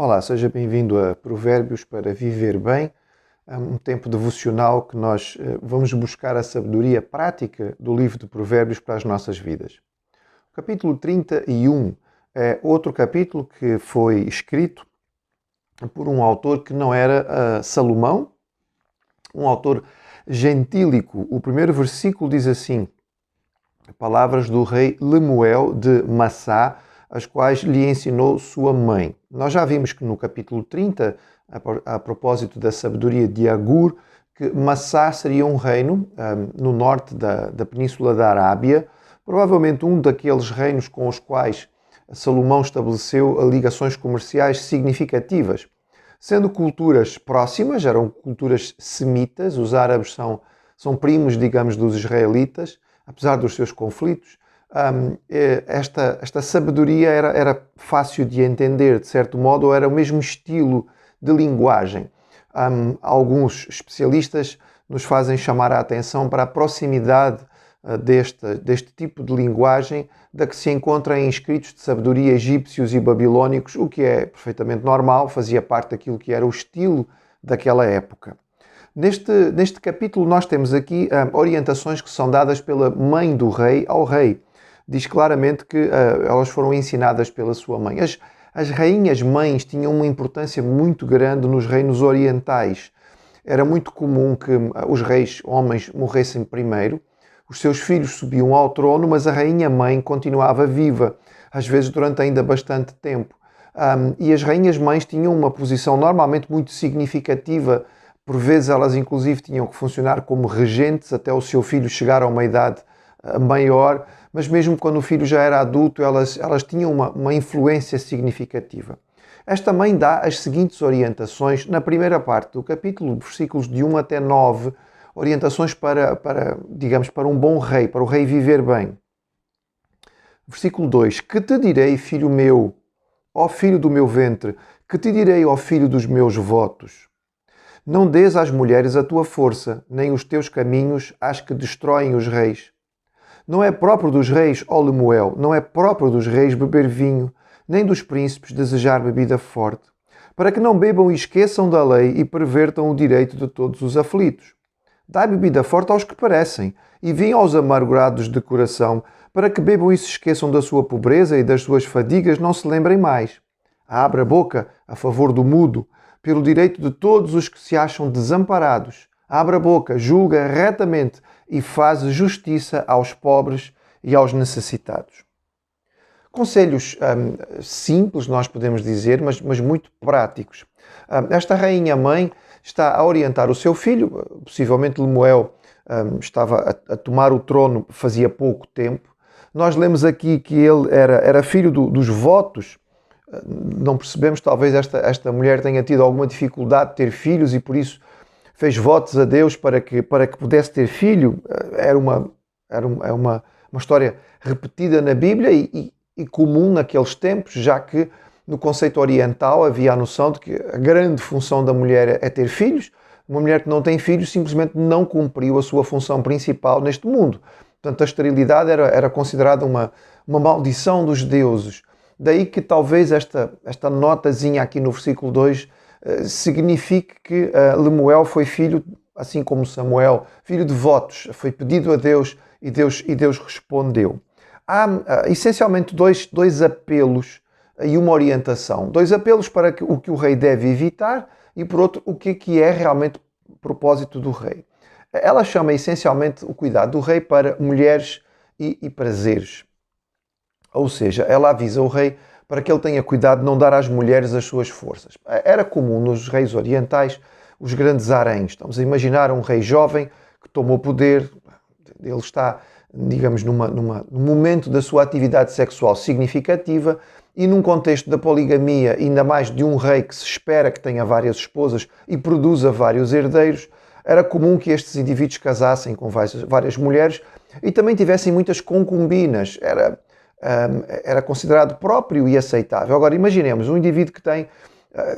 Olá, seja bem-vindo a Provérbios para Viver Bem, um tempo devocional que nós vamos buscar a sabedoria prática do livro de Provérbios para as nossas vidas. O capítulo 31 é outro capítulo que foi escrito por um autor que não era Salomão, um autor gentílico. O primeiro versículo diz assim: palavras do rei Lemuel de Massá, as quais lhe ensinou sua mãe. Nós já vimos que no capítulo 30, a propósito da sabedoria de Agur, que Massá seria um reino no norte da Península da Arábia, provavelmente um daqueles reinos com os quais Salomão estabeleceu ligações comerciais significativas. Sendo culturas próximas, eram culturas semitas, os árabes são primos, digamos, dos israelitas, apesar dos seus conflitos. Esta sabedoria era fácil de entender, de certo modo, ou era o mesmo estilo de linguagem. Alguns especialistas nos fazem chamar a atenção para a proximidade deste tipo de linguagem da que se encontra em escritos de sabedoria egípcios e babilónicos, o que é perfeitamente normal, fazia parte daquilo que era o estilo daquela época. Neste capítulo nós temos aqui orientações que são dadas pela mãe do rei ao rei. Diz claramente que elas foram ensinadas pela sua mãe. As rainhas mães tinham uma importância muito grande nos reinos orientais. Era muito comum que os reis homens morressem primeiro, os seus filhos subiam ao trono, mas a rainha mãe continuava viva, às vezes durante ainda bastante tempo. E as rainhas mães tinham uma posição normalmente muito significativa. Por vezes elas inclusive tinham que funcionar como regentes até o seu filho chegar a uma idade maior, mas mesmo quando o filho já era adulto, elas tinham uma influência significativa. Esta mãe dá as seguintes orientações na primeira parte do capítulo, versículos de 1 até 9, orientações digamos, para um bom rei, para o rei viver bem. Versículo 2: Que te direi, filho meu, ó filho do meu ventre, que te direi, ó filho dos meus votos? Não dês às mulheres a tua força, nem os teus caminhos às que destroem os reis. Não é próprio dos reis, ó Lemuel, não é próprio dos reis beber vinho, nem dos príncipes desejar bebida forte, para que não bebam e esqueçam da lei e pervertam o direito de todos os aflitos. Dai bebida forte aos que perecem, e vinho aos amargurados de coração, para que bebam e se esqueçam da sua pobreza e das suas fadigas não se lembrem mais. Abra a boca a favor do mudo, pelo direito de todos os que se acham desamparados. Abre a boca, julga retamente e faz justiça aos pobres e aos necessitados. Conselhos simples, nós podemos dizer, mas muito práticos. Esta rainha-mãe está a orientar o seu filho, possivelmente Lemuel estava a tomar o trono fazia pouco tempo. Nós lemos aqui que ele era filho dos votos. Não percebemos, talvez esta mulher tenha tido alguma dificuldade de ter filhos e por isso fez votos a Deus para que pudesse ter filho. É uma história repetida na Bíblia e comum naqueles tempos, já que no conceito oriental havia a noção de que a grande função da mulher é ter filhos. Uma mulher que não tem filhos simplesmente não cumpriu a sua função principal neste mundo. Portanto, a esterilidade era considerada uma maldição dos deuses. Daí que talvez esta notazinha aqui no versículo 2 signifique que Lemuel foi filho, assim como Samuel, filho de votos. Foi pedido a Deus e Deus respondeu. Há essencialmente dois apelos e uma orientação. Dois apelos para o que o rei deve evitar e, por outro, o que é realmente o propósito do rei. Ela chama essencialmente o cuidado do rei para mulheres e prazeres. Ou seja, ela avisa o rei para que ele tenha cuidado de não dar às mulheres as suas forças. Era comum nos reis orientais os grandes haréns. Estamos a imaginar um rei jovem que tomou poder, ele está, digamos, num momento da sua atividade sexual significativa e num contexto da poligamia, ainda mais de um rei que se espera que tenha várias esposas e produza vários herdeiros, era comum que estes indivíduos casassem com várias mulheres e também tivessem muitas concubinas. Era considerado próprio e aceitável. Agora, imaginemos um indivíduo que tem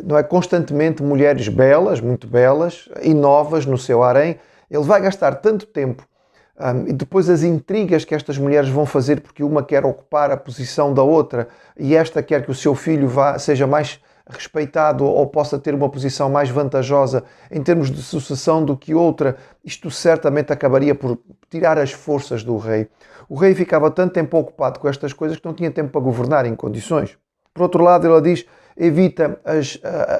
não é, constantemente mulheres belas, muito belas e novas no seu harém. Ele vai gastar tanto tempo e depois as intrigas que estas mulheres vão fazer porque uma quer ocupar a posição da outra e esta quer que o seu filho seja mais respeitado ou possa ter uma posição mais vantajosa em termos de sucessão do que outra, isto certamente acabaria por tirar as forças do rei. O rei ficava tanto tempo ocupado com estas coisas que não tinha tempo para governar em condições. Por outro lado, ela diz, evita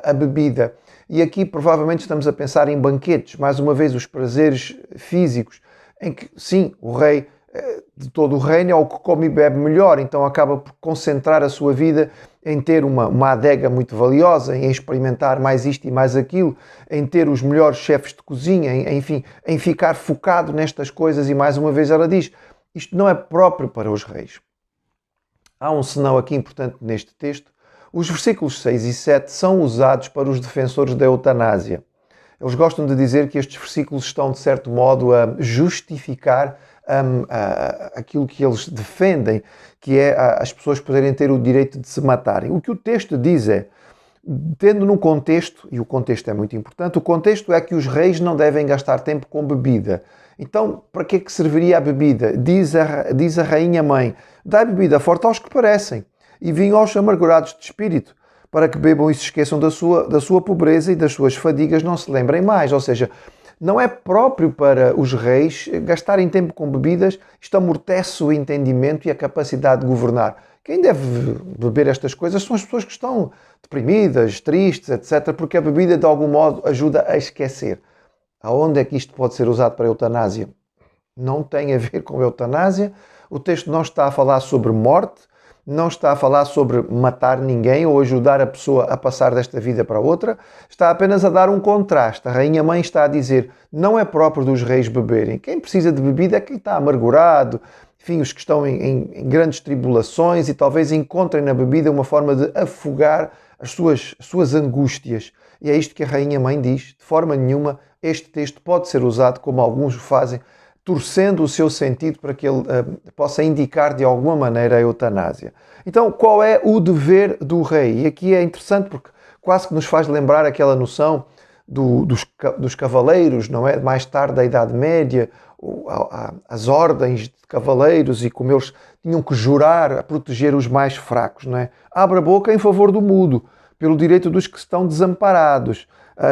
a bebida. E aqui provavelmente estamos a pensar em banquetes, mais uma vez os prazeres físicos, em que sim, o rei de todo o reino é o que come e bebe melhor, então acaba por concentrar a sua vida em ter uma adega muito valiosa, em experimentar mais isto e mais aquilo, em ter os melhores chefes de cozinha, enfim, em ficar focado nestas coisas. E mais uma vez ela diz, isto não é próprio para os reis. Há um senão aqui importante neste texto. Os versículos 6 e 7 são usados para os defensores da eutanásia. Eles gostam de dizer que estes versículos estão, de certo modo, a justificar aquilo que eles defendem, que é as pessoas poderem ter o direito de se matarem. O que o texto diz é, tendo no contexto, e o contexto é muito importante, o contexto é que os reis não devem gastar tempo com bebida. Então, para que é que serviria a bebida? Diz a rainha mãe, dai bebida forte aos que parecem, e vinho aos amargurados de espírito, para que bebam e se esqueçam da sua pobreza e das suas fadigas não se lembrem mais. Ou seja, não é próprio para os reis gastarem tempo com bebidas, isto amortece o entendimento e a capacidade de governar. Quem deve beber estas coisas são as pessoas que estão deprimidas, tristes, etc., porque a bebida de algum modo ajuda a esquecer. Aonde é que isto pode ser usado para a eutanásia? Não tem a ver com a eutanásia, o texto não está a falar sobre morte, não está a falar sobre matar ninguém ou ajudar a pessoa a passar desta vida para outra, está apenas a dar um contraste. A rainha mãe está a dizer, não é próprio dos reis beberem. Quem precisa de bebida é quem está amargurado, enfim, os que estão em grandes tribulações e talvez encontrem na bebida uma forma de afogar as suas angústias. E é isto que a rainha mãe diz. De forma nenhuma este texto pode ser usado como alguns o fazem, torcendo o seu sentido para que ele possa indicar de alguma maneira a eutanásia. Então, qual é o dever do rei? E aqui é interessante porque quase que nos faz lembrar aquela noção dos cavaleiros, não é? Mais tarde da Idade Média, as ordens de cavaleiros e como eles tinham que jurar a proteger os mais fracos, não é? Abre a boca em favor do mudo, pelo direito dos que estão desamparados,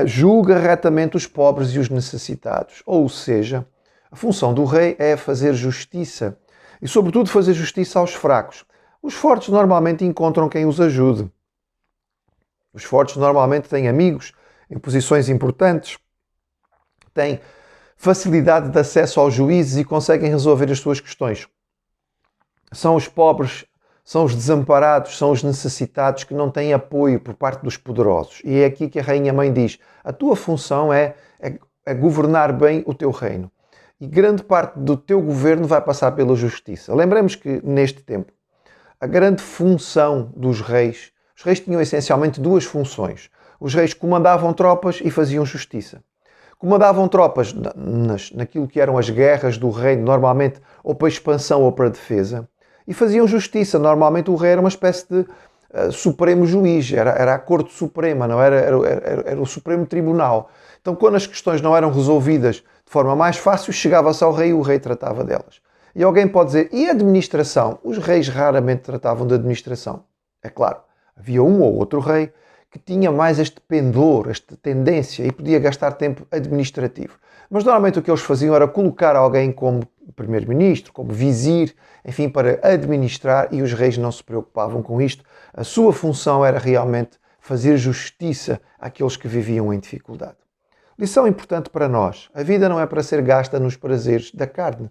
julga retamente os pobres e os necessitados. Ou seja, a função do rei é fazer justiça e, sobretudo, fazer justiça aos fracos. Os fortes normalmente encontram quem os ajude. Os fortes normalmente têm amigos em posições importantes, têm facilidade de acesso aos juízes e conseguem resolver as suas questões. São os pobres, são os desamparados, são os necessitados que não têm apoio por parte dos poderosos. E é aqui que a rainha mãe diz, a tua função é governar bem o teu reino. E grande parte do teu governo vai passar pela justiça. Lembremos que, neste tempo, a grande função dos reis, os reis tinham essencialmente duas funções. Os reis comandavam tropas e faziam justiça. Comandavam tropas naquilo que eram as guerras do reino, normalmente ou para expansão ou para defesa, e faziam justiça. Normalmente o rei era uma espécie de supremo juiz, era a corte suprema, não era o supremo tribunal. Então, quando as questões não eram resolvidas de forma mais fácil, chegava-se ao rei e o rei tratava delas. E alguém pode dizer, e a administração? Os reis raramente tratavam de administração. É claro, havia um ou outro rei que tinha mais este pendor, esta tendência, e podia gastar tempo administrativo. Mas normalmente o que eles faziam era colocar alguém como primeiro-ministro, como vizir, enfim, para administrar, e os reis não se preocupavam com isto. A sua função era realmente fazer justiça àqueles que viviam em dificuldade. Lição importante para nós. A vida não é para ser gasta nos prazeres da carne.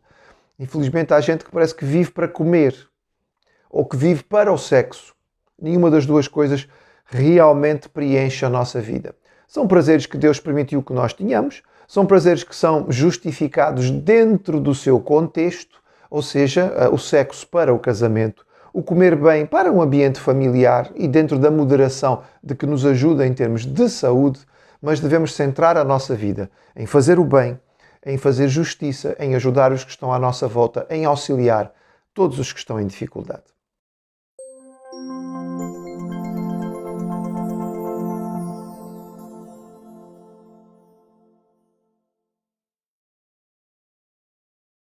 Infelizmente há gente que parece que vive para comer ou que vive para o sexo. Nenhuma das duas coisas realmente preenche a nossa vida. São prazeres que Deus permitiu que nós tenhamos, são prazeres que são justificados dentro do seu contexto, ou seja, o sexo para o casamento, o comer bem para um ambiente familiar e dentro da moderação de que nos ajuda em termos de saúde, mas devemos centrar a nossa vida em fazer o bem, em fazer justiça, em ajudar os que estão à nossa volta, em auxiliar todos os que estão em dificuldade.